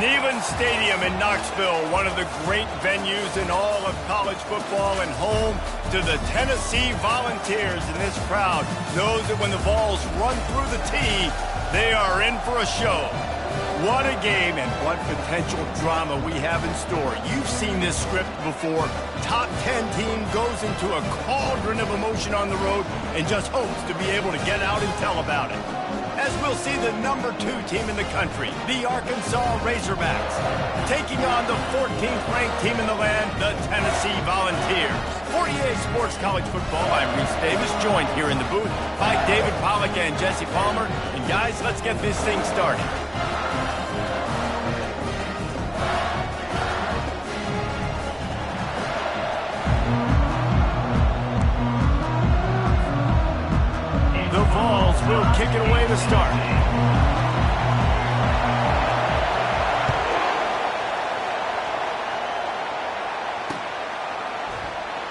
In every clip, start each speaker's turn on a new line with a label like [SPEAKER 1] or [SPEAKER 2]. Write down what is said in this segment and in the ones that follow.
[SPEAKER 1] Neyland Stadium in Knoxville, one of the great venues in all of college football and home to the Tennessee Volunteers. And this crowd knows that when the balls run through the tee, they are in for a show. What a game and what potential drama we have in store. You've seen this script before. Top 10 team goes into a cauldron of emotion on the road and just hopes to be able to get out and tell about it. As we'll see the number 2 team in the country, the Arkansas Razorbacks, taking on the 14th ranked team in the land, the Tennessee Volunteers. For EA Sports College Football, I'm Reese Davis, joined here in the booth by David Pollack and Jesse Palmer. And guys, let's get this thing started. The Vols will kick it away to start.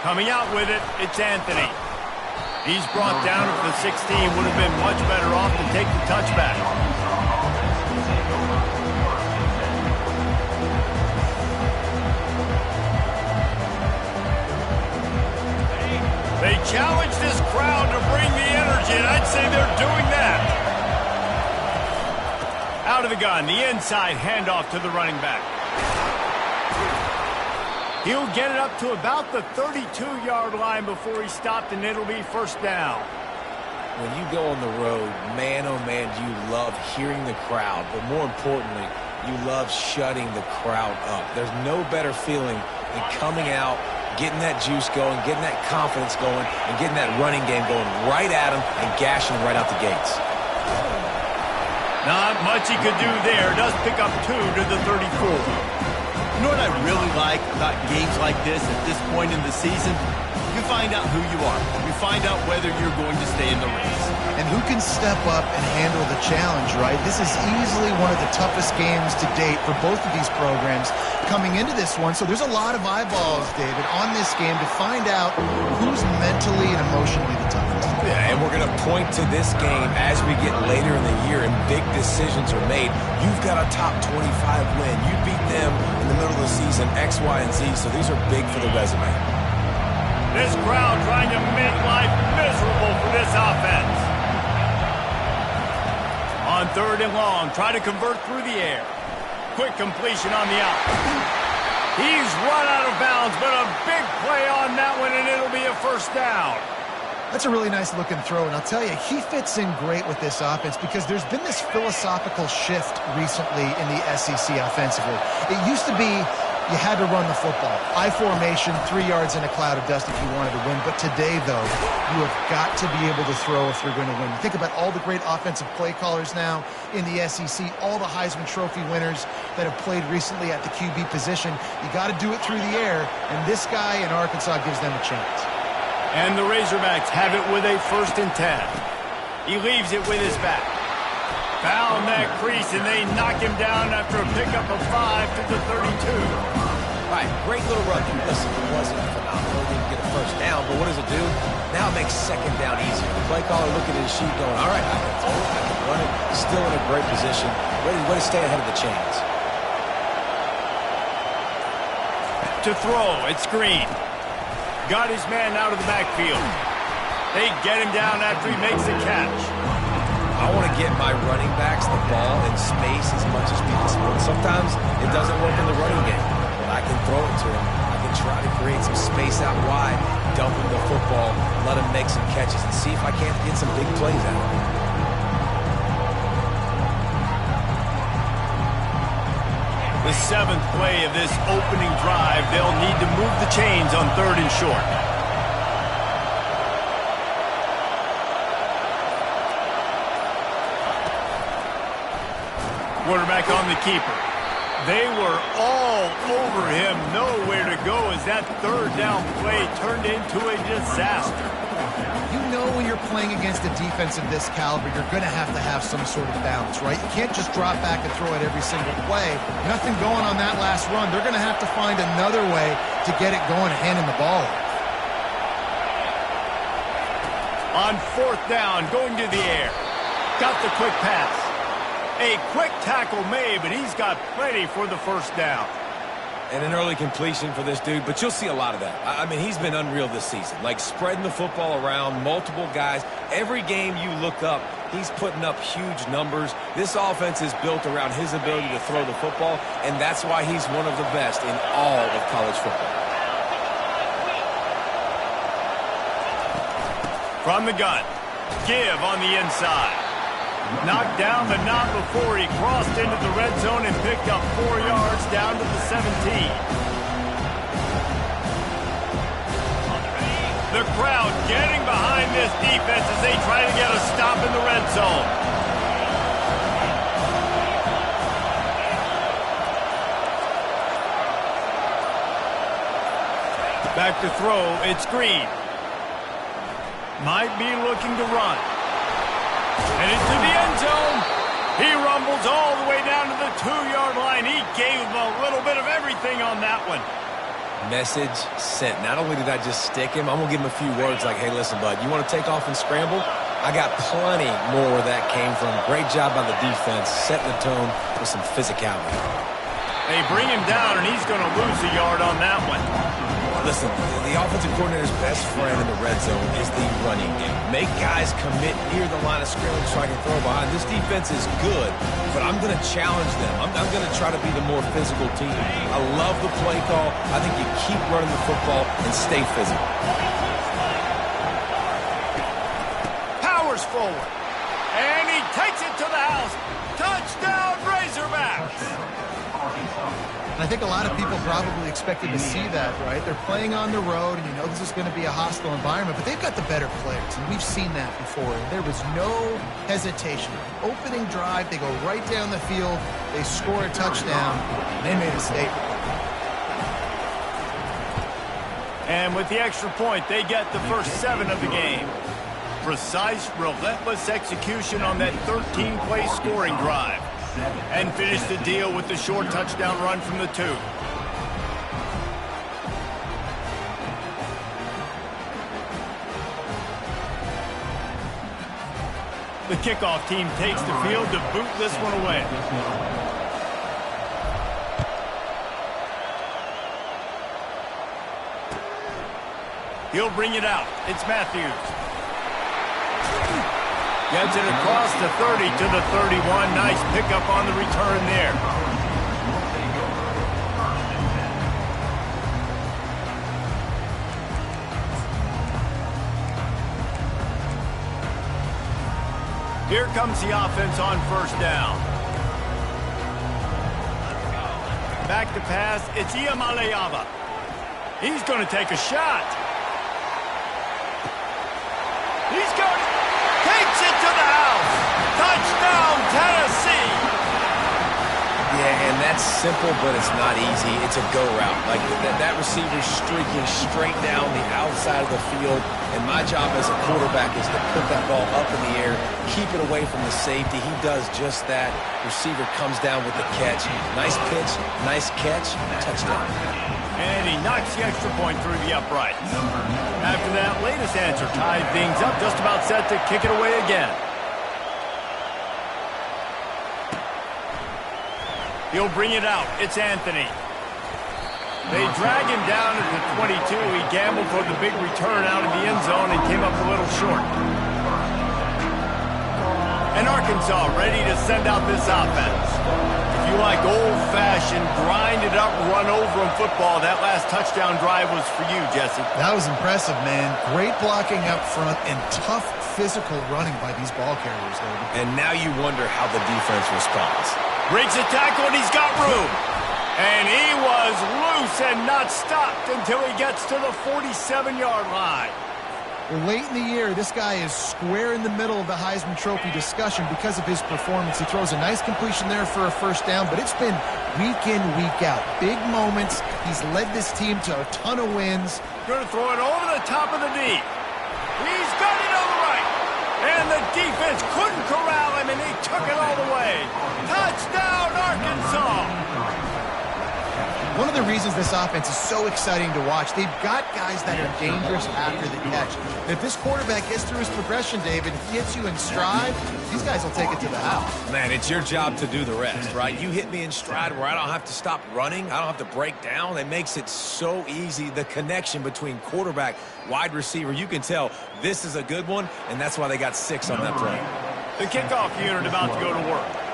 [SPEAKER 1] Coming out with it, it's Anthony. He's brought down at the 16. Would have been much better off to take the touchback. They challenge this crowd to bring the energy, and I'd say they're doing that. Out of the gun, the inside handoff to the running back. He'll get it up to about the 32-yard line before he's stopped, and it'll be first down.
[SPEAKER 2] When you go on the road, man, oh man, do you love hearing the crowd, but more importantly, you love shutting the crowd up. There's no better feeling than coming out, getting that juice going, getting that confidence going, and getting that running game going right at them and gashing them right out the gates.
[SPEAKER 1] Not much he could do there. Does pick up 2 to the 34.
[SPEAKER 3] You know what I really like about games like this at this point in the season? You find out who you are. You find out whether you're going to stay in the race.
[SPEAKER 4] And who can step up and handle the challenge, right? This is easily one of the toughest games to date for both of these programs coming into this one. So there's a lot of eyeballs, David, on this game to find out who's mentally and emotionally the toughest.
[SPEAKER 2] Yeah, and we're going to point to this game as we get later in the year and big decisions are made. You've got a top 25 win. You beat them in the middle of the season, X, Y, and Z, so these are big for the resume.
[SPEAKER 1] This crowd trying to make life miserable for this offense. On 3rd and long, try to convert through the air. Quick completion on the out. He's run out of bounds, but a big play on that one, and it'll be a first down.
[SPEAKER 4] That's a really nice looking throw, and I'll tell you, he fits in great with this offense because there's been this philosophical shift recently in the SEC offensively. It used to be you had to run the football. I formation, 3 yards in a cloud of dust if you wanted to win. But today, though, you have got to be able to throw if you're going to win. You think about all the great offensive play callers now in the SEC, all the Heisman Trophy winners that have played recently at the QB position. You got to do it through the air, and this guy in Arkansas gives them a chance.
[SPEAKER 1] And the Razorbacks have it with a 1st and 10. He leaves it with his back. Found that crease, and they knock him down after a pickup of 5 to the 32.
[SPEAKER 2] All right, great little run. Listen, it wasn't phenomenal. Didn't get a first down, but what does it do? Now it makes 2nd down easier. The play caller looking at his sheet going, all right, I can throw it, I can run it. Still in a great position. Way to stay ahead of the chains.
[SPEAKER 1] To throw, it's Green. Got his man out of the backfield. They get him down after he makes the catch.
[SPEAKER 2] I want to get my running backs the ball in space as much as possible. And sometimes it doesn't work in the running game. But I can throw it to him. I can try to create some space out wide, dump him the football, let him make some catches, and see if I can't get some big plays out of him.
[SPEAKER 1] The 7th play of this opening drive, they'll need to move the chains on 3rd and short. Quarterback on the keeper. They were all over him, nowhere to go as that 3rd down play turned into a disaster.
[SPEAKER 4] You know when you're playing against a defense of this caliber, you're going to have some sort of balance, right? You can't just drop back and throw it every single play. Nothing going on that last run. They're going to have to find another way to get it going, handing the ball off.
[SPEAKER 1] On 4th down, going to the air. Got the quick pass. A quick tackle made, but he's got plenty for the first down.
[SPEAKER 2] And an early completion for this dude, but you'll see a lot of that. I mean, he's been unreal this season, like spreading the football around, multiple guys. Every game you look up, he's putting up huge numbers. This offense is built around his ability to throw the football, and that's why he's one of the best in all of college football.
[SPEAKER 1] From the gun, give on the inside. Knocked down, but not before he crossed into the red zone and picked up 4 yards down to the 17. The crowd getting behind this defense as they try to get a stop in the red zone. Back to throw, it's Green. Might be looking to run. And into the end zone. He rumbles all the way down to the 2-yard line. He gave him a little bit of everything on that one.
[SPEAKER 2] Message sent. Not only did I just stick him, I'm going to give him a few words like, hey, listen, bud, you want to take off and scramble? I got plenty more where that came from. Great job by the defense, setting the tone with some physicality.
[SPEAKER 1] They bring him down, and he's going to lose a yard on that one.
[SPEAKER 2] Listen, the offensive coordinator's best friend in the red zone is the running game. Make guys commit near the line of scrimmage so I can throw behind. This defense is good, but I'm going to challenge them. I'm going to try to be the more physical team. I love the play call. I think you keep running the football and stay physical.
[SPEAKER 1] Powers forward, and he takes it to the house. Touchdown, Razorbacks!
[SPEAKER 4] And I think a lot of people probably expected to see that, right? They're playing on the road, and you know this is going to be a hostile environment, but they've got the better players, and we've seen that before. There was no hesitation. Opening drive, they go right down the field, they score a touchdown, and they made a statement.
[SPEAKER 1] And with the extra point, they get the first 7 of the game. Precise, relentless execution on that 13-play scoring drive. And finish the deal with the short touchdown run from the 2. The kickoff team takes the field to boot this one away. He'll bring it out. It's Matthews. Gets it across the 30 to the 31. Nice pickup on the return there. Here comes the offense on first down. Back to pass. It's Ncaa. He's going to take a shot. He's going to... takes it to the house. Touchdown, Tennessee.
[SPEAKER 2] Yeah, and that's simple, but it's not easy. It's a go route. Like that receiver's streaking straight down the outside of the field, and my job as a quarterback is to put that ball up in the air, keep it away from the safety. He does just that. Receiver comes down with the catch. Nice pitch, nice catch, touchdown.
[SPEAKER 1] And he knocks the extra point through the uprights. After that latest answer tied things up, just about set to kick it away again. He'll bring it out. It's Anthony. They drag him down at the 22. He gambled for the big return out of the end zone and came up a little short. And Arkansas ready to send out this offense. If you like old-fashioned, grind-it-up, run-over-'em football, that last touchdown drive was for you, Jesse.
[SPEAKER 4] That was impressive, man. Great blocking up front and tough physical running by these ball carriers, though.
[SPEAKER 2] And now you wonder how the defense responds.
[SPEAKER 1] Breaks a tackle, and he's got room. And he was loose and not stopped until he gets to the 47-yard line.
[SPEAKER 4] Well, late in the year, this guy is square in the middle of the Heisman Trophy discussion because of his performance. He throws a nice completion there for a first down, but it's been week in, week out. Big moments. He's led this team to a ton of wins.
[SPEAKER 1] Going to throw it over the top of the D. He's got it on the right. And the defense couldn't corral him, and he took it all the way. Touchdown, Arkansas!
[SPEAKER 4] one of the reasons this offense is so exciting to watch, they've got guys that are dangerous after the catch. And if this quarterback gets through his progression, David, if he hits you in stride, these guys will take it to the house.
[SPEAKER 2] Man, it's your job to do the rest, right? You hit me in stride where I don't have to stop running. I don't have to break down. It makes it so easy. The connection between quarterback, wide receiver, you can tell this is a good one, and that's why they got 6 on that play.
[SPEAKER 1] The kickoff unit about to go to work.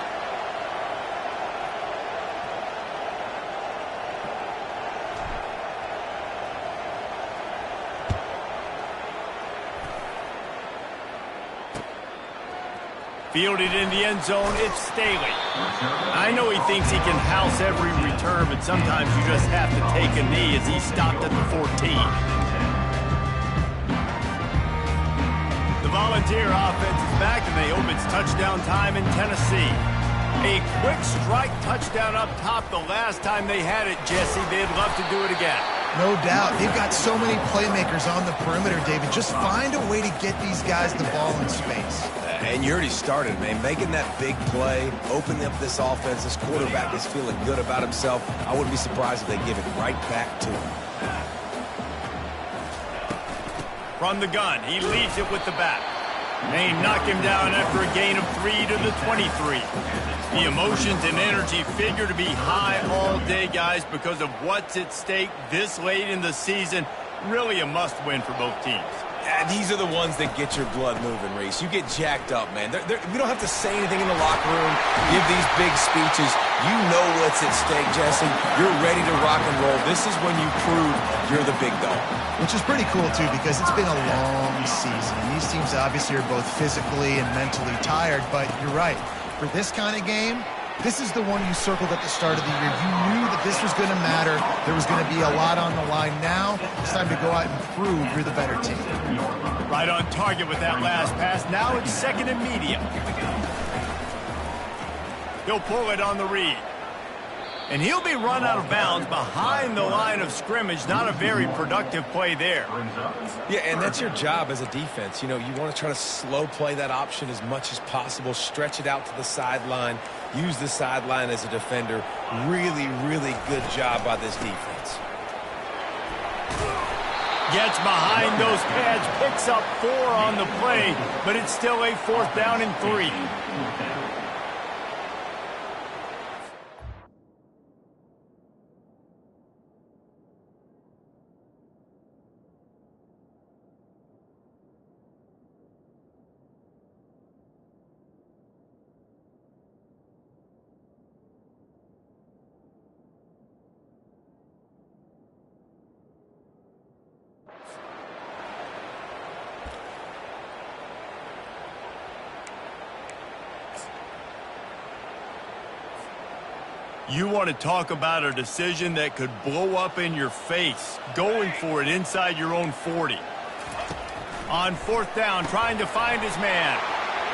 [SPEAKER 1] Fielded in the end zone, it's Staley. I know he thinks he can house every return, but sometimes you just have to take a knee as he stopped at the 14. The Volunteer offense is back, and they hope it's touchdown time in Tennessee. A quick strike touchdown up top the last time they had it, Jesse. They'd love to do it again.
[SPEAKER 4] No doubt. They've got so many playmakers on the perimeter, David. Just find a way to get these guys the ball in space.
[SPEAKER 2] And you already started, man. Making that big play, opening up this offense. This quarterback is feeling good about himself. I wouldn't be surprised if they give it right back to him.
[SPEAKER 1] From the gun, he leads it with the back. They knock him down after a gain of 3 to the 23. The emotions and energy figure to be high all day, guys, because of what's at stake this late in the season. Really a must-win for both teams.
[SPEAKER 2] These are the ones that get your blood moving, Reese. You get jacked up, man. We don't have to say anything in the locker room, give these big speeches. You know what's at stake, Jesse. You're ready to rock and roll. This is when you prove you're the big dog.
[SPEAKER 4] Which is pretty cool, too, because it's been a long season. And these teams obviously are both physically and mentally tired, but you're right. For this kind of game, this is the one you circled at the start of the year. You knew that this was going to matter. There was going to be a lot on the line. Now it's time to go out and prove you're the better team.
[SPEAKER 1] Right on target with that last pass. Now it's second and medium. He'll pull it on the read. And he'll be run out of bounds behind the line of scrimmage. Not a very productive play there.
[SPEAKER 2] Yeah, and that's your job as a defense. You know, you want to try to slow play that option as much as possible, stretch it out to the sideline, use the sideline as a defender. Really, really good job by this defense.
[SPEAKER 1] Gets behind those pads, picks up 4 on the play, but it's still a 4th down and 3. You want to talk about a decision that could blow up in your face, going for it inside your own 40. On 4th down, trying to find his man.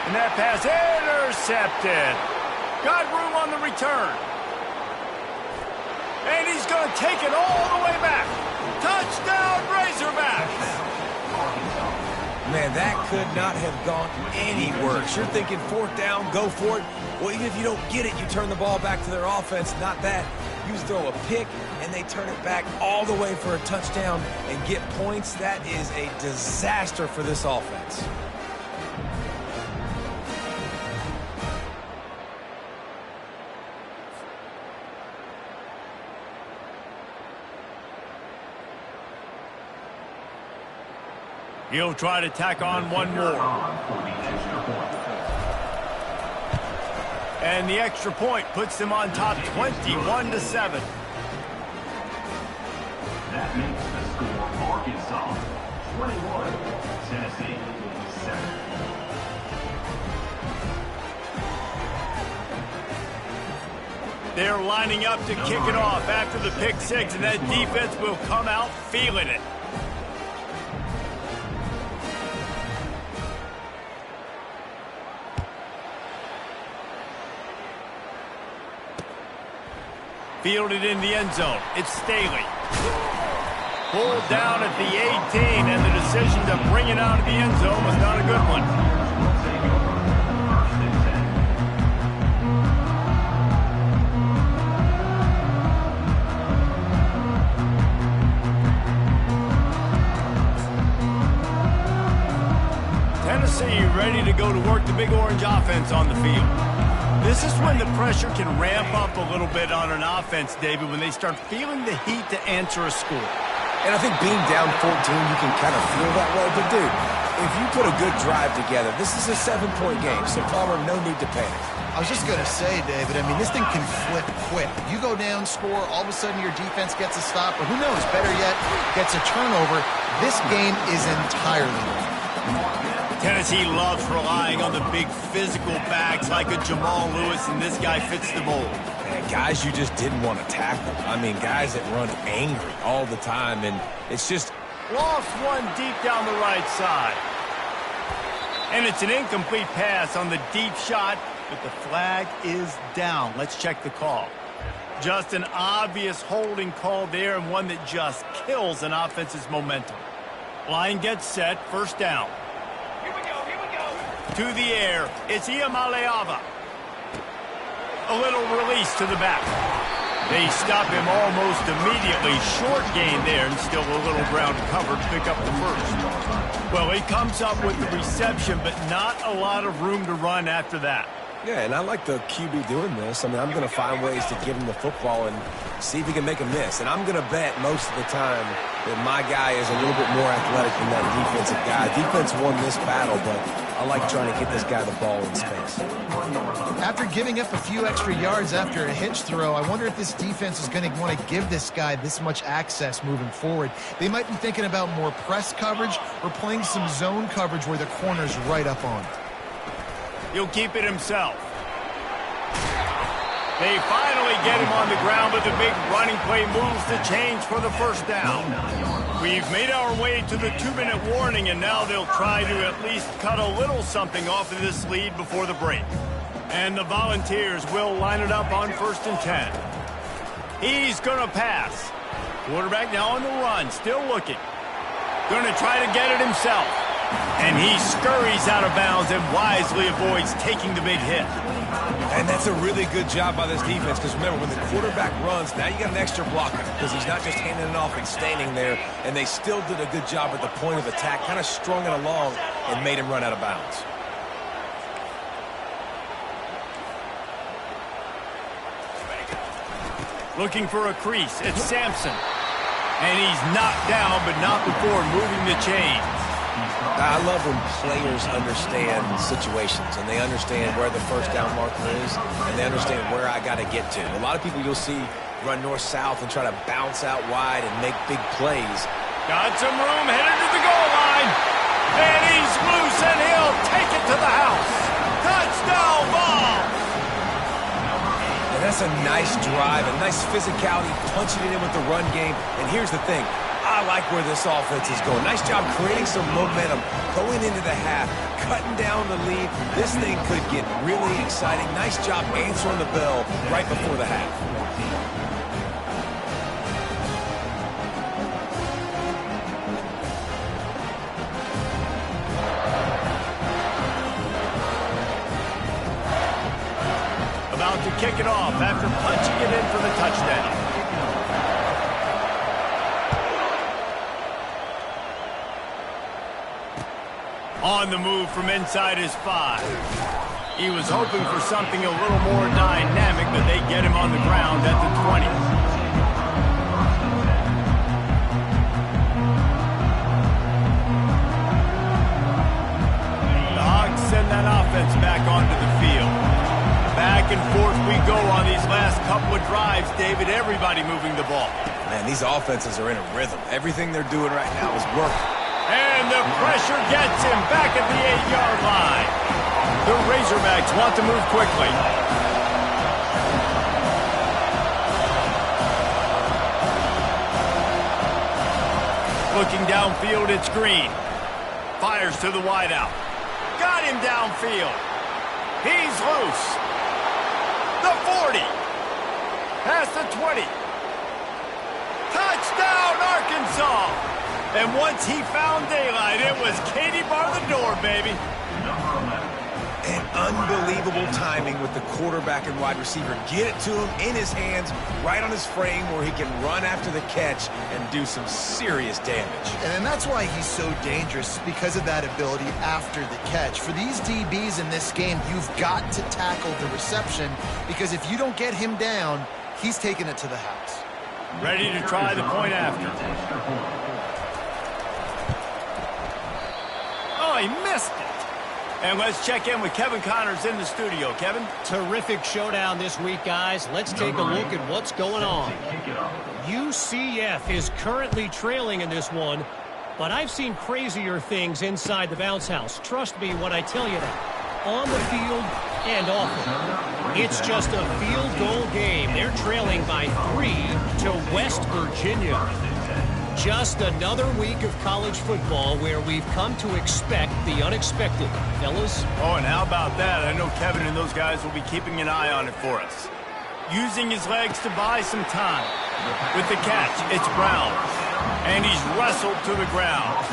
[SPEAKER 1] And that pass intercepted. Got room on the return. And he's going to take it all the way back. Touchdown, Razorbacks!
[SPEAKER 2] Man, that could not have gone any worse. You're thinking 4th down, go for it. Well, even if you don't get it, you turn the ball back to their offense. Not that. You throw a pick, and they turn it back all the way for a touchdown and get points. That is a disaster for this offense.
[SPEAKER 1] He'll try to tack on one more. And the extra point puts them on top 21-7.
[SPEAKER 5] That makes the score Arkansas 21, Tennessee 7.
[SPEAKER 1] They're lining up to kick it off after the pick 6, and that defense will come out feeling it. Fielded in the end zone. It's Staley. Pulled down at the 18, and the decision to bring it out of the end zone was not a good one. Big Orange offense on the field. This is when the pressure can ramp up a little bit on an offense, David, when they start feeling the heat to answer a score.
[SPEAKER 2] And I think being down 14, you can kind of feel that way. But, dude, if you put a good drive together, this is a 7-point game. So, Palmer, no need to panic.
[SPEAKER 4] I was just going to say, David, I mean, this thing can flip quick. You go down, score, all of a sudden your defense gets a stop, or who knows, better yet, gets a turnover. This game is entirely different.
[SPEAKER 1] Tennessee loves relying on the big physical backs like a Jamal Lewis, and this guy fits the mold.
[SPEAKER 2] Man, guys you just didn't want to tackle. I mean, guys that run angry all the time, and it's just...
[SPEAKER 1] Lost one deep down the right side. And it's an incomplete pass on the deep shot, but the flag is down. Let's check the call. Just an obvious holding call there, and one that just kills an offense's momentum. Line gets set, first down. Here we go. To the air, it's Ncaa. A little release to the back. They stop him almost immediately. Short gain there, and still a little ground cover to pick up the first. Well, he comes up with the reception, but not a lot of room to run after that.
[SPEAKER 2] Yeah, and I like the QB doing this. I mean, I'm going to find ways to give him the football and see if he can make a miss. And I'm going to bet most of the time that my guy is a little bit more athletic than that defensive guy. Defense won this battle, but I like trying to get this guy the ball in space.
[SPEAKER 4] After giving up a few extra yards after a hitch throw, I wonder if this defense is going to want to give this guy this much access moving forward. They might be thinking about more press coverage or playing some zone coverage where the corner's right up on.
[SPEAKER 1] He'll keep it himself. They finally get him on the ground, but the big running play moves the chains for the first down. We've made our way to the 2-minute warning, and now they'll try to at least cut a little something off of this lead before the break. And the Volunteers will line it up on 1st and 10. He's going to pass. Quarterback now on the run, still looking. Going to try to get it himself. And he scurries out of bounds and wisely avoids taking the big hit.
[SPEAKER 2] And that's a really good job by this defense, because remember, when the quarterback runs, now you got an extra blocker, because he's not just handing it off and standing there, and they still did a good job at the point of attack, kind of strung it along and made him run out of bounds.
[SPEAKER 1] Looking for a crease, it's Sampson. And he's knocked down, but not before moving the chains.
[SPEAKER 2] I love when players understand situations and they understand where the first down marker is and they understand where I got to get to. A lot of people you'll see run north-south and try to bounce out wide and make big plays.
[SPEAKER 1] Got some room, headed to the goal line. And he's loose and he'll take it to the house. Touchdown ball.
[SPEAKER 2] And that's a nice drive, a nice physicality, punching it in with the run game. And here's the thing. I like where this offense is going. Nice job creating some momentum, going into the half, cutting down the lead. This thing could get really exciting. Nice job answering the bell right before the half.
[SPEAKER 1] About to kick it off after punching it in for the touchdown. On the move from inside his 5. He was hoping for something a little more dynamic, but they get him on the ground at the 20. The Hawks send that offense back onto the field. Back and forth we go on these last couple of drives, David. Everybody moving the ball.
[SPEAKER 2] Man, these offenses are in a rhythm. Everything they're doing right now is working.
[SPEAKER 1] And the pressure gets him back at the 8-yard line. The Razorbacks want to move quickly. Looking downfield, it's Green. Fires to the wideout. Got him downfield. He's loose. The 40. Past the 20. Touchdown, Arkansas. And once he found daylight, it was Katie bar the door, baby.
[SPEAKER 2] And unbelievable timing with the quarterback and wide receiver. Get it to him in his hands, right on his frame where he can run after the catch and do some serious damage.
[SPEAKER 4] And that's why he's so dangerous, because of that ability after the catch. For these DBs in this game, you've got to tackle the reception, because if you don't get him down, he's taking it to the house.
[SPEAKER 1] Ready to try the point after. Oh, he missed it. And let's check in with Kevin Connors in the studio. Kevin?
[SPEAKER 6] Terrific showdown this week, guys. Let's take a look at what's going on. UCF is currently trailing in this one, but I've seen crazier things inside the bounce house. Trust me when I tell you that. On the field and off it. It's just a field goal game. They're trailing by 3 to West Virginia. Just another week of college football where we've come to expect the unexpected. Fellas?
[SPEAKER 1] Oh, and how about that? I know Kevin and those guys will be keeping an eye on it for us. Using his legs to buy some time. With the catch, it's Brown. And he's wrestled to the ground.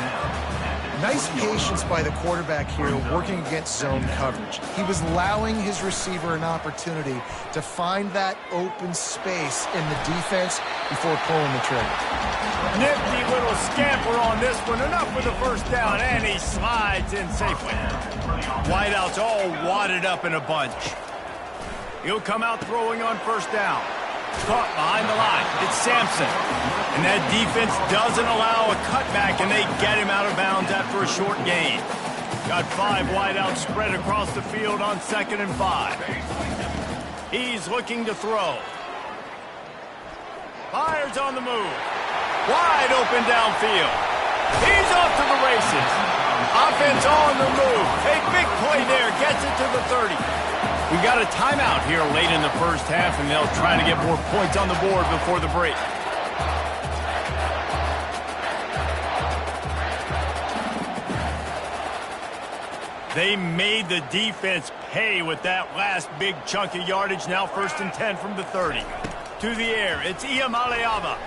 [SPEAKER 4] Nice patience by the quarterback here, working against zone coverage. He was allowing his receiver an opportunity to find that open space in the defense before pulling the trigger.
[SPEAKER 1] Nifty little scamper on this one. Enough for the first down, and he slides in safely. Wideouts all wadded up in a bunch. He'll come out throwing on first down. Caught behind the line. It's Sampson. And that defense doesn't allow a cutback, and they get him out of bounds after a short gain. Got 5 wideouts spread across the field on 2nd and 5. He's looking to throw. Fires on the move. Wide open downfield. He's off to the races. Offense on the move. A big play there. Gets it to the 30. We got a timeout here late in the first half, and they'll try to get more points on the board before the break. They made the defense pay with that last big chunk of yardage. Now 1st and 10 from the 30. To the air, it's Iamaleava.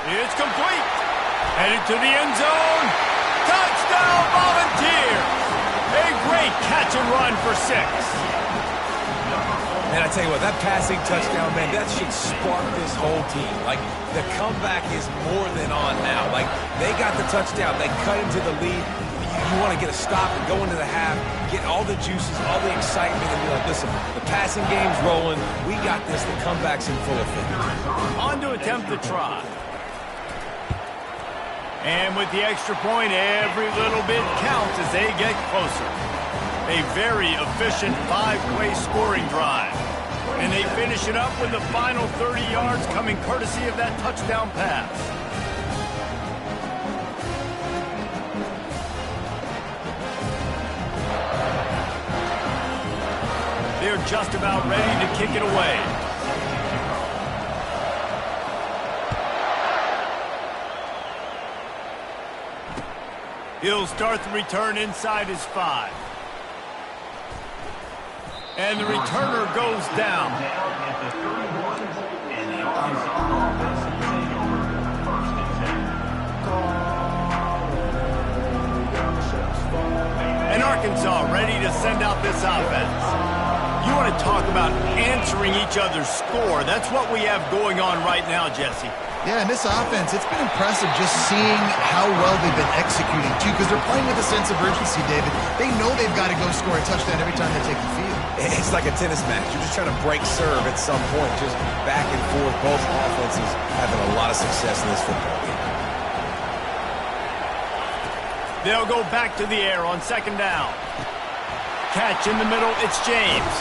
[SPEAKER 1] It's complete. Headed to the end zone. Touchdown, Volunteers. A great catch and run for 6.
[SPEAKER 2] And I tell you what, that passing touchdown, man, that should spark this whole team. Like, the comeback is more than on now. Like, they got the touchdown. They cut into the lead. You want to get a stop and go into the half, get all the juices, all the excitement, and be like, listen, the passing game's rolling. We got this. The comeback's in full effect.
[SPEAKER 1] On to attempt the try. And with the extra point, every little bit counts as they get closer. A very efficient 5-play scoring drive. And they finish it up with the final 30 yards coming courtesy of that touchdown pass. They're just about ready to kick it away. He'll start the return inside his 5. And the returner goes down. And Arkansas ready to send out this offense. You want to talk about answering each other's score. That's what we have going on right now, Jesse.
[SPEAKER 4] Yeah, and this offense, it's been impressive just seeing how well they've been executing, too, because they're playing with a sense of urgency, David. They know they've got to go score a touchdown every time they take the field.
[SPEAKER 2] It's like a tennis match. You're just trying to break serve at some point, just back and forth. Both offenses having a lot of success in this football game.
[SPEAKER 1] They'll go back to the air on 2nd down. Catch in the middle, it's James.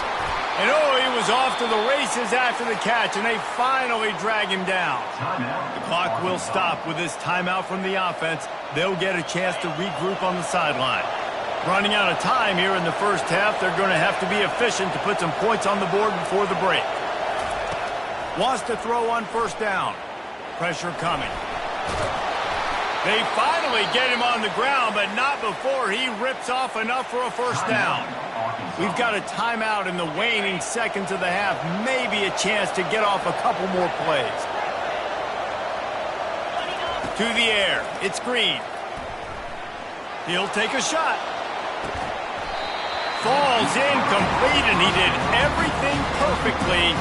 [SPEAKER 1] And oh, he was off to the races after the catch, and they finally drag him down. The clock will stop with this timeout from the offense. They'll get a chance to regroup on the sideline. Running out of time here in the first half, they're going to have to be efficient to put some points on the board before the break. Wants to throw on 1st down. Pressure coming. They finally get him on the ground, but not before he rips off enough for a 1st down. We've got a timeout in the waning seconds of the half. Maybe a chance to get off a couple more plays. To the air. It's Green. He'll take a shot. falls incomplete, and he did everything perfectly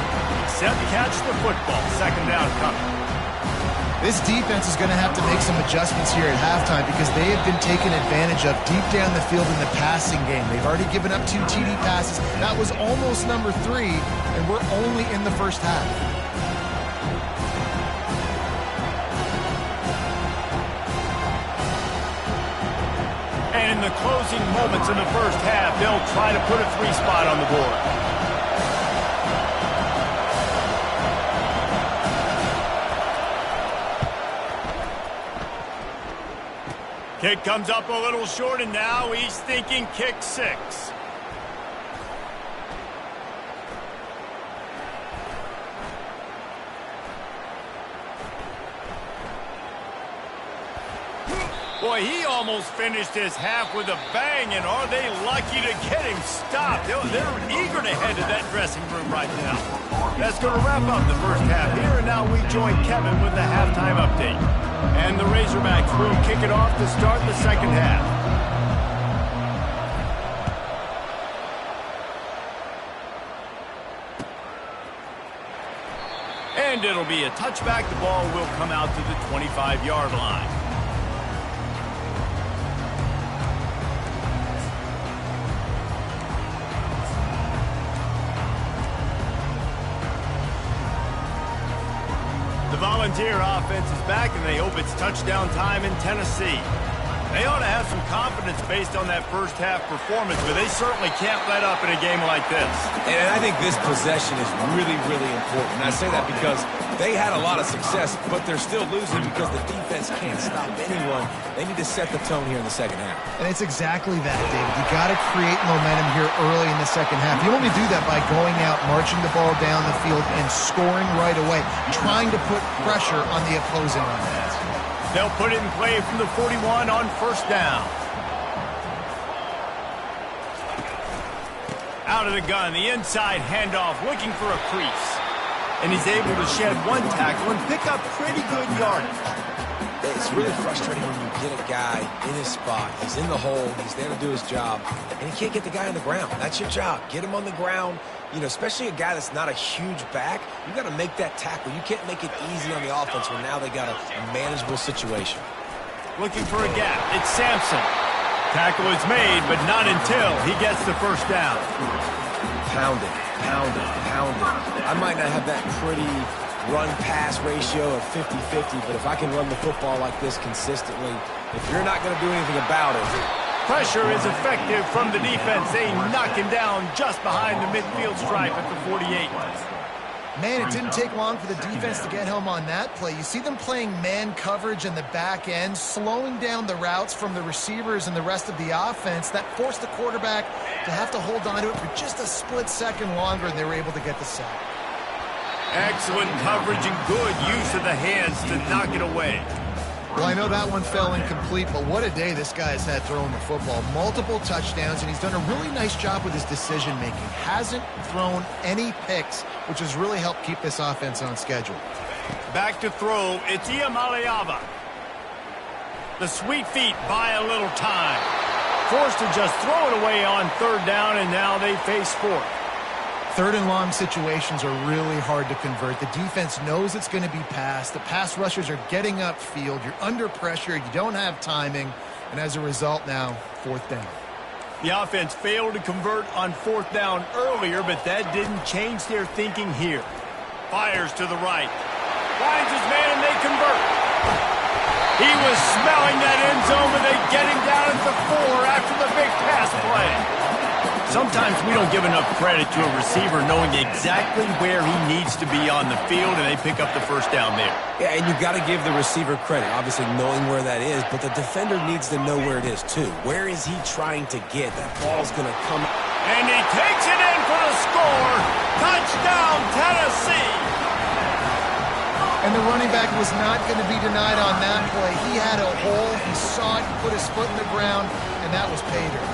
[SPEAKER 1] except catch the football. Second down coming.
[SPEAKER 4] This defense is going to have to make some adjustments here at halftime because they have been taken advantage of deep down the field in the passing game. They've already given up 2 TD passes. That was almost number 3, and we're only in the first half.
[SPEAKER 1] And in the closing moments in the first half, they'll try to put a 3 spot on the board. Kick comes up a little short, and now he's thinking kick 6. Boy, he almost finished his half with a bang, and are they lucky to get him stopped? They're eager to head to that dressing room right now. That's going to wrap up the first half here, and now we join Kevin with the halftime update. And the Razorbacks will kick it off to start the second half. And it'll be a touchback. The ball will come out to the 25-yard line. The Volunteer offense is back, and they hope it's touchdown time in Tennessee. They ought to have some confidence based on that first half performance, but they certainly can't let up in a game like this.
[SPEAKER 2] And I think this possession is really, really important. And I say that because they had a lot of success, but they're still losing because the defense can't stop anyone. They need to set the tone here in the second half.
[SPEAKER 4] And it's exactly that, David. You got to create momentum here early in the second half. You only do that by going out, marching the ball down the field, and scoring right away, trying to put pressure on the opposing offense.
[SPEAKER 1] They'll put it in play from the 41 on first down. Out of the gun, the inside handoff, looking for a crease. And he's able to shed 1 tackle and pick up pretty good yardage.
[SPEAKER 2] It's really frustrating when you get a guy in his spot. He's in the hole. He's there to do his job. And he can't get the guy on the ground. That's your job. Get him on the ground. You know, especially a guy that's not a huge back. You got to make that tackle. You can't make it easy on the offense when now they got a manageable situation.
[SPEAKER 1] Looking for a gap. It's Sampson. Tackle is made, but not until he gets the first down.
[SPEAKER 2] Pound it, pound it, pound it. I might not have that pretty run-pass ratio of 50-50, but if I can run the football like this consistently, if you're not going to do anything about it.
[SPEAKER 1] Pressure is effective from the defense. They knock him down just behind the midfield stripe at the 48.
[SPEAKER 4] Man, it didn't take long for the defense to get home on that play. You see them playing man coverage in the back end, slowing down the routes from the receivers and the rest of the offense. That forced the quarterback to have to hold on to it for just a split second longer, and they were able to get the sack.
[SPEAKER 1] Excellent coverage and good use of the hands to knock it away.
[SPEAKER 4] Well, I know that one fell incomplete, but what a day this guy has had throwing the football. Multiple touchdowns, and he's done a really nice job with his decision-making. Hasn't thrown any picks, which has really helped keep this offense on schedule.
[SPEAKER 1] Back to throw, it's Ncaa. The sweet feet buy a little time. Forced to just throw it away on third down, and now they face fourth.
[SPEAKER 4] Third and long situations are really hard to convert. The defense knows it's going to be passed. The pass rushers are getting upfield. You're under pressure. You don't have timing. And as a result now, fourth down.
[SPEAKER 1] The offense failed to convert on fourth down earlier, but that didn't change their thinking here. Fires to the right. Finds his man, and they convert. He was smelling that end zone, but they get him down at the 4 after the big pass play. Sometimes we don't give enough credit to a receiver knowing exactly where he needs to be on the field, and they pick up the first down there.
[SPEAKER 2] Yeah, and you've got to give the receiver credit, obviously knowing where that is, but the defender needs to know where it is too. Where is he trying to get? That ball's going to come.
[SPEAKER 1] And he takes it in for the score. Touchdown, Tennessee.
[SPEAKER 4] And the running back was not going to be denied on that play. He had a hole. He saw it, put his foot in the ground, and that was pay dirt.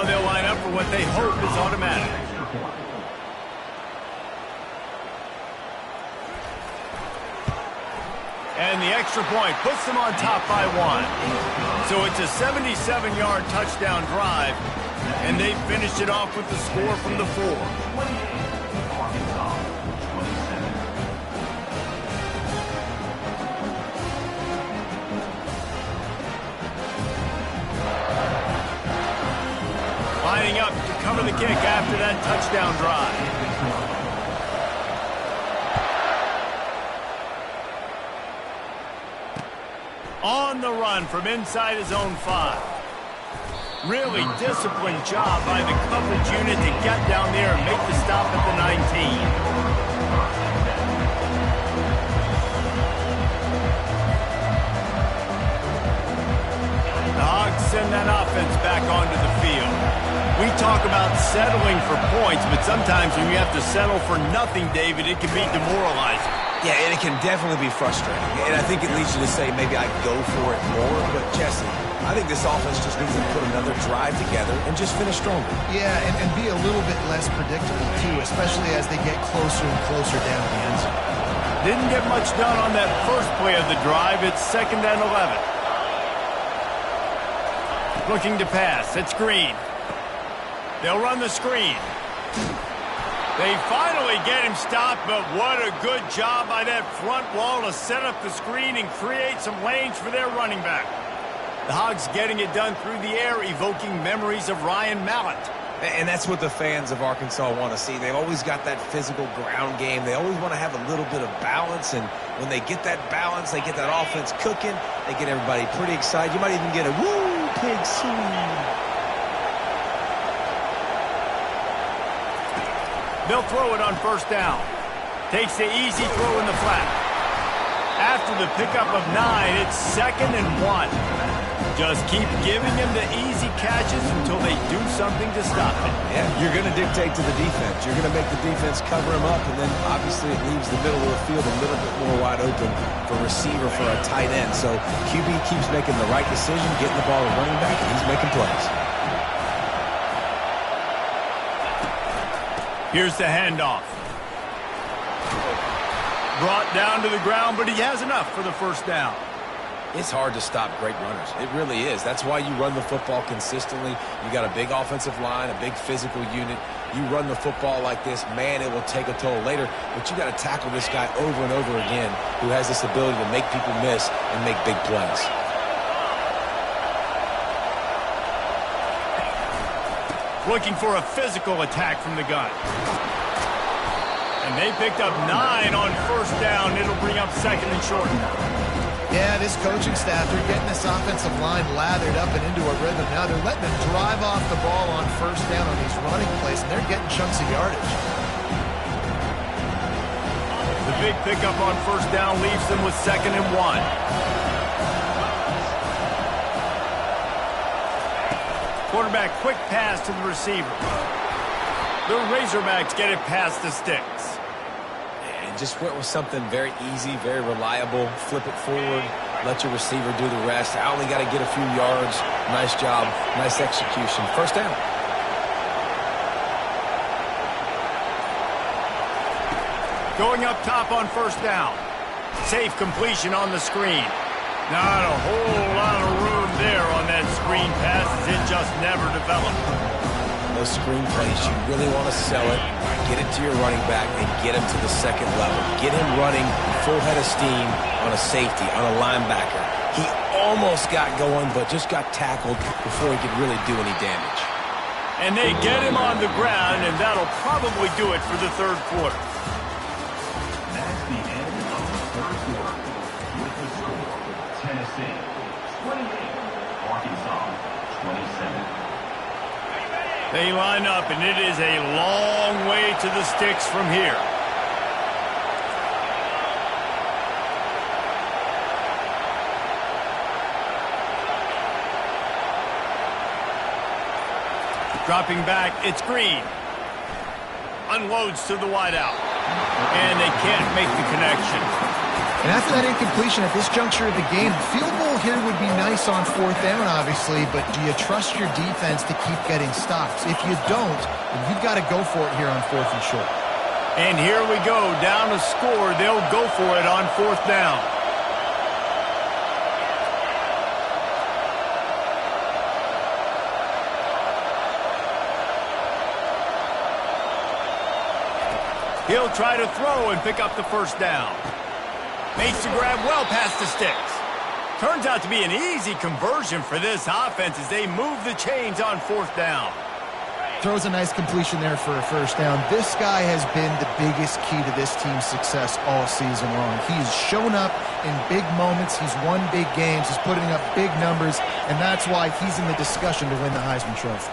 [SPEAKER 1] They'll line up for what they hope is automatic. And the extra point puts them on top by 1. So it's a 77-yard touchdown drive, and they finished it off with the score from the 4. Lining up to cover the kick after that touchdown drive. On the run from inside his own 5. Really disciplined job by the coverage unit to get down there and make the stop at the 19. The Hogs send that offense back onto the field. We talk about settling for points, but sometimes when you have to settle for nothing, David, it can be demoralizing.
[SPEAKER 2] Yeah, and it can definitely be frustrating. And I think it leads you to say maybe I go for it more. But, Jesse, I think this offense just needs to put another drive together and just finish stronger.
[SPEAKER 4] Yeah, and be a little bit less predictable, too, especially as they get closer and closer down the end zone.
[SPEAKER 1] Didn't get much done on that first play of the drive. It's 2nd and 11. Looking to pass. It's Green. They'll run the screen. They finally get him stopped, but what a good job by that front wall to set up the screen and create some lanes for their running back. The Hogs getting it done through the air, evoking memories of Ryan Mallett.
[SPEAKER 2] And that's what the fans of Arkansas want to see. They've always got that physical ground game. They always want to have a little bit of balance, and when they get that balance, they get that offense cooking, they get everybody pretty excited. You might even get a woo, pig swing.
[SPEAKER 1] They'll throw it on 1st down. Takes the easy throw in the flat. After the pickup of 9, it's 2nd and 1. Just keep giving him the easy catches until they do something to stop it.
[SPEAKER 2] Yeah, you're going to dictate to the defense. You're going to make the defense cover him up, and then obviously it leaves the middle of the field a little bit more wide open for receiver for a tight end. So QB keeps making the right decision, getting the ball to running back, and he's making plays.
[SPEAKER 1] Here's the handoff. Brought down to the ground, but he has enough for the 1st down.
[SPEAKER 2] It's hard to stop great runners. It really is. That's why you run the football consistently. You got a big offensive line, a big physical unit. You run the football like this, man, it will take a toll later. But you got to tackle this guy over and over again who has this ability to make people miss and make big plays.
[SPEAKER 1] Looking for a physical attack from the gun. And they picked up 9 on 1st down. It'll bring up 2nd and short.
[SPEAKER 4] Yeah, this coaching staff, they're getting this offensive line lathered up and into a rhythm. Now they're letting them drive off the ball on 1st down on these running plays, and they're getting chunks of yardage.
[SPEAKER 1] The big pickup on 1st down leaves them with 2nd and 1. Quarterback, quick pass to the receiver. The Razorbacks get it past the sticks.
[SPEAKER 2] And just went with something very easy, very reliable. Flip it forward, let your receiver do the rest. I only got to get a few yards. Nice job, nice execution. 1st down.
[SPEAKER 1] Going up top on 1st down. Safe completion on the screen. Not a whole lot of room there on that screen pass as it just never developed.
[SPEAKER 2] Those screen plays, you really want to sell it, get it to your running back, and get him to the 2nd level. Get him running full head of steam on a safety, on a linebacker. He almost got going, but just got tackled before he could really do any damage.
[SPEAKER 1] And they get him on the ground, and that'll probably do it for the 3rd quarter.
[SPEAKER 5] That's the end of the 3rd quarter. With the score, Tennessee 28, Arkansas 27.
[SPEAKER 1] They line up, and it is a long way to the sticks from here. Dropping back, it's Green. Unloads to the wideout. And they can't make the connection.
[SPEAKER 4] And after that incompletion at this juncture of the game, field goal here would be nice on 4th down, obviously, but do you trust your defense to keep getting stops? If you don't, then you've got to go for it here on 4th and short.
[SPEAKER 1] And here we go, down to score. They'll go for it on 4th down. He'll try to throw and pick up the first down. Makes the grab well past the sticks. Turns out to be an easy conversion for this offense as they move the chains on fourth down.
[SPEAKER 4] Throws a nice completion there for a first down. This guy has been the biggest key to this team's success all season long. He's shown up in big moments. He's won big games. He's putting up big numbers, and that's why he's in the discussion to win the Heisman Trophy.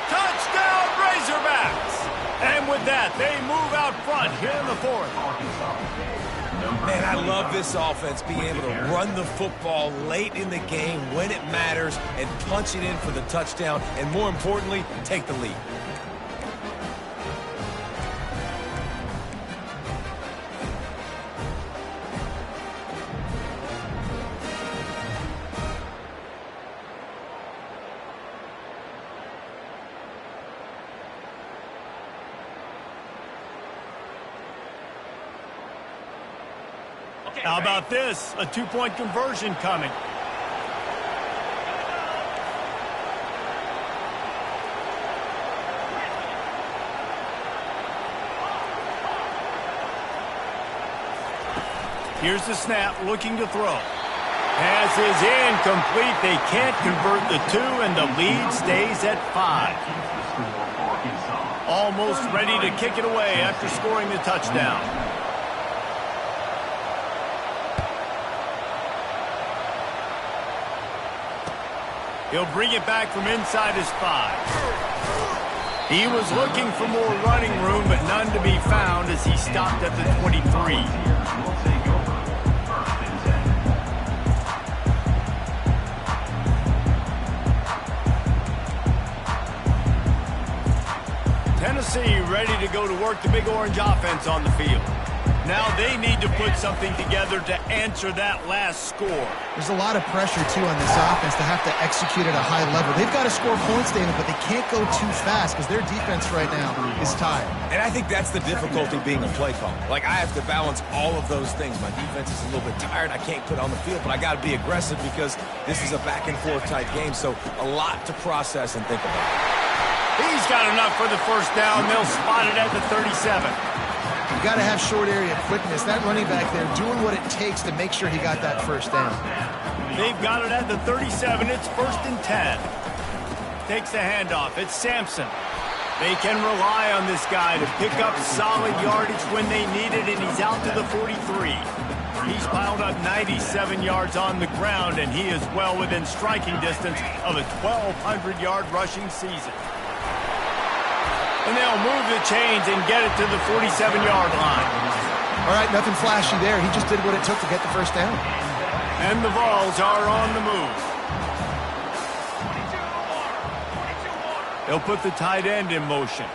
[SPEAKER 1] Touchdown, Razorbacks! And with that, they move out front here in the fourth.
[SPEAKER 2] Man, I love this offense being able to run the football late in the game when it matters and punch it in for the touchdown, and more importantly, take the lead.
[SPEAKER 1] How about this? A two-point conversion coming. Here's the snap, looking to throw. Pass is incomplete. They can't convert the two, and the lead stays at 5. Almost ready to kick it away after scoring the touchdown. He'll bring it back from inside his 5. He was looking for more running room, but none to be found as he stopped at the 23. Tennessee ready to go to work the Big Orange offense on the field. Now they need to put something together to answer that last score.
[SPEAKER 4] There's a lot of pressure, too, on this offense to have to execute at a high level. They've got to score points, David, but they can't go too fast because their defense right now is tired.
[SPEAKER 2] And I think that's the difficulty being a play caller. Like, I have to balance all of those things. My defense is a little bit tired. I can't put on the field, but I got to be aggressive because this is a back-and-forth type game, so a lot to process and think about.
[SPEAKER 1] He's got enough for the first down. They'll spot it at the 37.
[SPEAKER 4] You got to have short area quickness. That running back there doing what it takes to make sure he got that first down.
[SPEAKER 1] They've got it at the 37. It's 1st and 10. Takes the handoff. It's Sampson. They can rely on this guy to pick up solid yardage when they need it, and he's out to the 43. He's piled up 97 yards on the ground, and he is well within striking distance of a 1,200-yard rushing season. And they'll move the chains and get it to the 47-yard line.
[SPEAKER 4] All right, nothing flashy there. He just did what it took to get the first down.
[SPEAKER 1] And the Vols are on the move. They'll put the tight end in motion.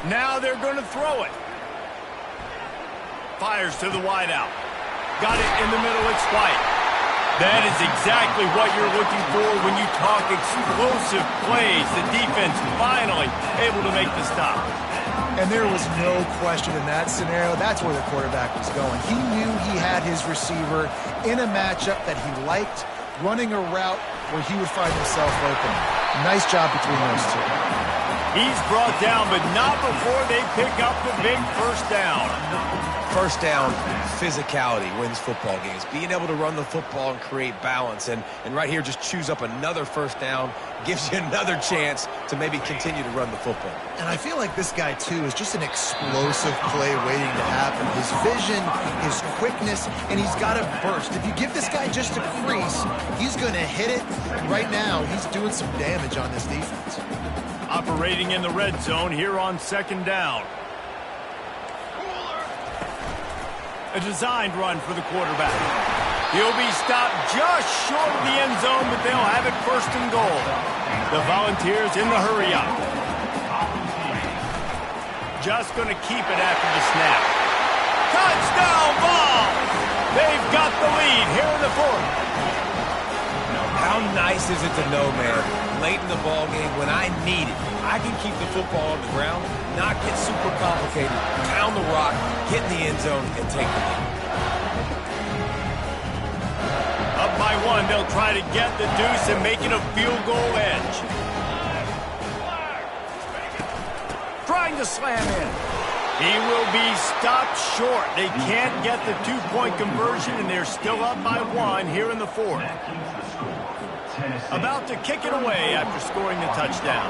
[SPEAKER 1] Now they're going to throw it. Fires to the wideout. Got it in the middle. It's White. That is exactly what you're looking for when you talk explosive plays. The defense finally able to make the stop.
[SPEAKER 4] And there was no question in that scenario. That's where the quarterback was going. He knew he had his receiver in a matchup that he liked, running a route where he would find himself open. Nice job between those two.
[SPEAKER 1] He's brought down, but not before they pick up the big first down.
[SPEAKER 2] First down, physicality wins football games. Being able to run the football and create balance. And right here, just choose up another first down, gives you another chance to maybe continue to run the football.
[SPEAKER 4] And I feel like this guy, too, is just an explosive play waiting to happen. His vision, his quickness, and he's got a burst. If you give this guy just a crease, he's going to hit it. And right now, he's doing some damage on this defense.
[SPEAKER 1] Operating in the red zone here on 2nd down. A designed run for the quarterback. He'll be stopped just short of the end zone, but they'll have it 1st and goal. The Volunteers in the hurry up. Just going to keep it after the snap. Touchdown ball! They've got the lead here in the 4th.
[SPEAKER 2] How nice is it to know, man, late in the ball game when I need it, I can keep the football on the ground, not get super complicated, pound the rock, get in the end zone, and take the lead.
[SPEAKER 1] Up by 1, they'll try to get the deuce and make it a field goal edge. Trying to slam in. He will be stopped short. They can't get the two-point conversion, and they're still up by 1 here in the fourth. About to kick it away after scoring the touchdown.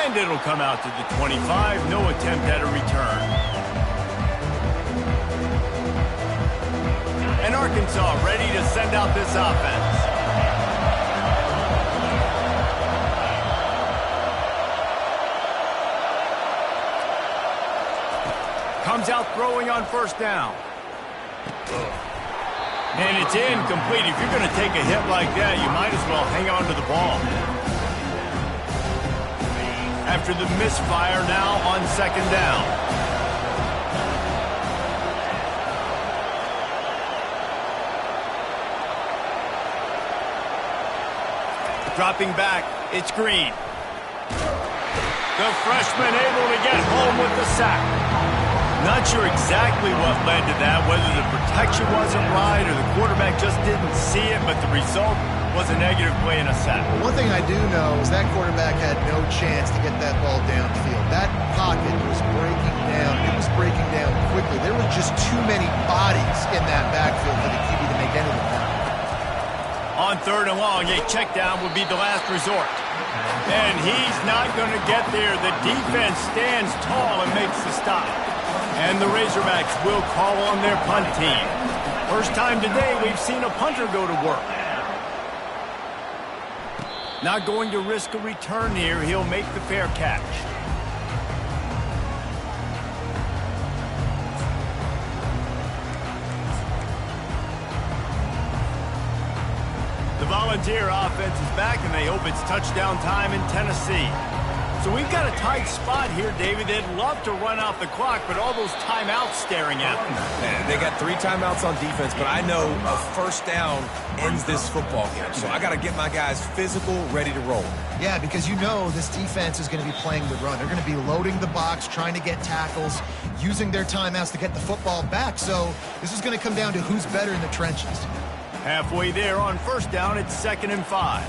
[SPEAKER 1] And it'll come out to the 25. No attempt at a return. And Arkansas ready to send out this offense. Comes out throwing on first down. And it's incomplete. If you're going to take a hit like that, you might as well hang on to the ball. After the misfire, now on second down. Dropping back, it's Green. The freshman able to get home with the sack. Not sure exactly what led to that, whether the protection wasn't right or the quarterback just didn't see it, but the result was a negative play and a sack.
[SPEAKER 4] One thing I do know is that quarterback had no chance to get that ball downfield. That pocket was breaking down. It was breaking down quickly. There were just too many bodies in that backfield for the QB to make anything happen.
[SPEAKER 1] On third and long, a check down would be the last resort. And he's not going to get there. The defense stands tall and makes the stop. And the Razorbacks will call on their punt team. First time today we've seen a punter go to work. Not going to risk a return here. He'll make the fair catch. The Volunteer offense is back, and they hope it's touchdown time in Tennessee. So we've got a tight spot here, David. They'd love to run out the clock, but all those timeouts staring at them.
[SPEAKER 2] Man, they got 3 timeouts on defense, but I know a first down ends this football game. So I got to get my guys physical, ready to roll.
[SPEAKER 4] Yeah, because you know this defense is going to be playing the run. They're going to be loading the box, trying to get tackles, using their timeouts to get the football back. So this is going to come down to who's better in the trenches.
[SPEAKER 1] Halfway there on first down, it's 2nd and 5.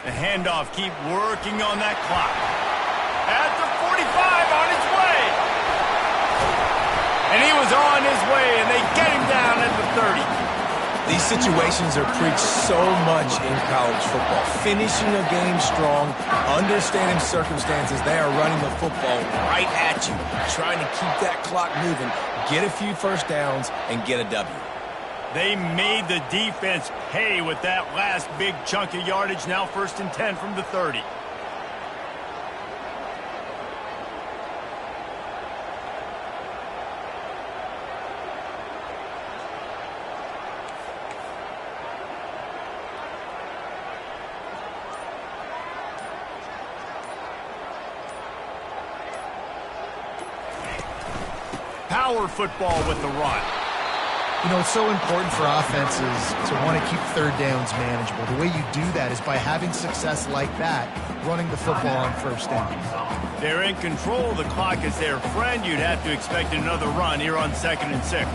[SPEAKER 1] The handoff, keep working on that clock. At the 45, on his way. And he was on his way, and they get him down at the 30.
[SPEAKER 2] These situations are preached so much in college football. Finishing a game strong, understanding circumstances. They are running the football right at you, trying to keep that clock moving, get a few first downs, and get a W.
[SPEAKER 1] They made the defense pay with that last big chunk of yardage. Now 1st and 10 from the 30. Power football with the run.
[SPEAKER 4] You know, it's so important for offenses to want to keep third downs manageable. The way you do that is by having success like that, running the football on first down.
[SPEAKER 1] They're in control. The clock is their friend. You'd have to expect another run here on 2nd and 6.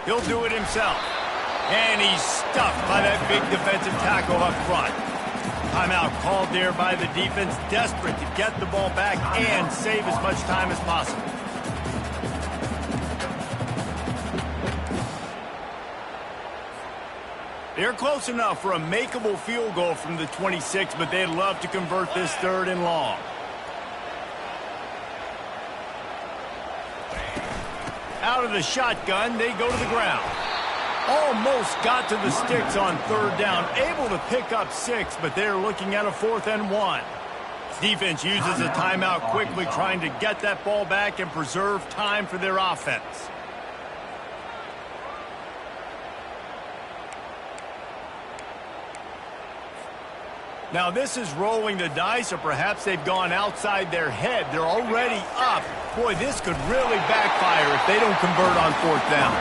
[SPEAKER 1] He'll do it himself. And he's stuffed by that big defensive tackle up front. Timeout called there by the defense, desperate to get the ball back and save as much time as possible. They're close enough for a makeable field goal from the 26, but they'd love to convert this 3rd and long. Out of the shotgun, they go to the ground. Almost got to the sticks on 3rd down, able to pick up 6, but they're looking at a 4th and 1. Defense uses a timeout quickly, trying to get that ball back and preserve time for their offense. Now, this is rolling the dice, or perhaps they've gone outside their head. They're already up. Boy, this could really backfire if they don't convert on 4th down.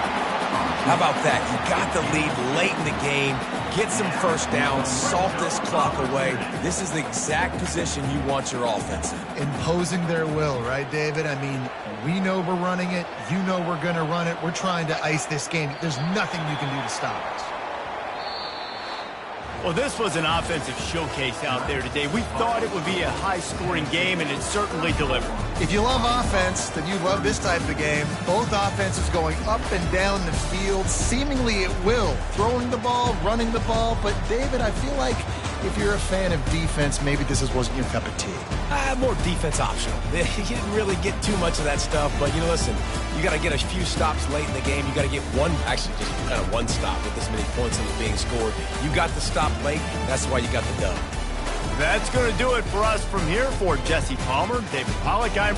[SPEAKER 2] How about that? You got the lead late in the game. Get some first down. Salt this clock away. This is the exact position you want your offense in.
[SPEAKER 4] Imposing their will, right, David? I mean, we know we're running it. You know we're going to run it. We're trying to ice this game. There's nothing you can do to stop us.
[SPEAKER 1] Well, this was an offensive showcase out there today. We thought it would be a high-scoring game, and it certainly delivered.
[SPEAKER 4] If you love offense, then you love this type of game. Both offenses going up and down the field, seemingly at will. Throwing the ball, running the ball. But, David, I feel like if you're a fan of defense, maybe this wasn't your cup of tea.
[SPEAKER 2] More defense optional. You didn't really get too much of that stuff, but, listen, you got to get a few stops late in the game. You got to get just kind of one stop with this many points that are being scored. You got the stop late. That's why you got the dub.
[SPEAKER 1] That's going to do it for us from here. For Jesse Palmer, David Pollack, I'm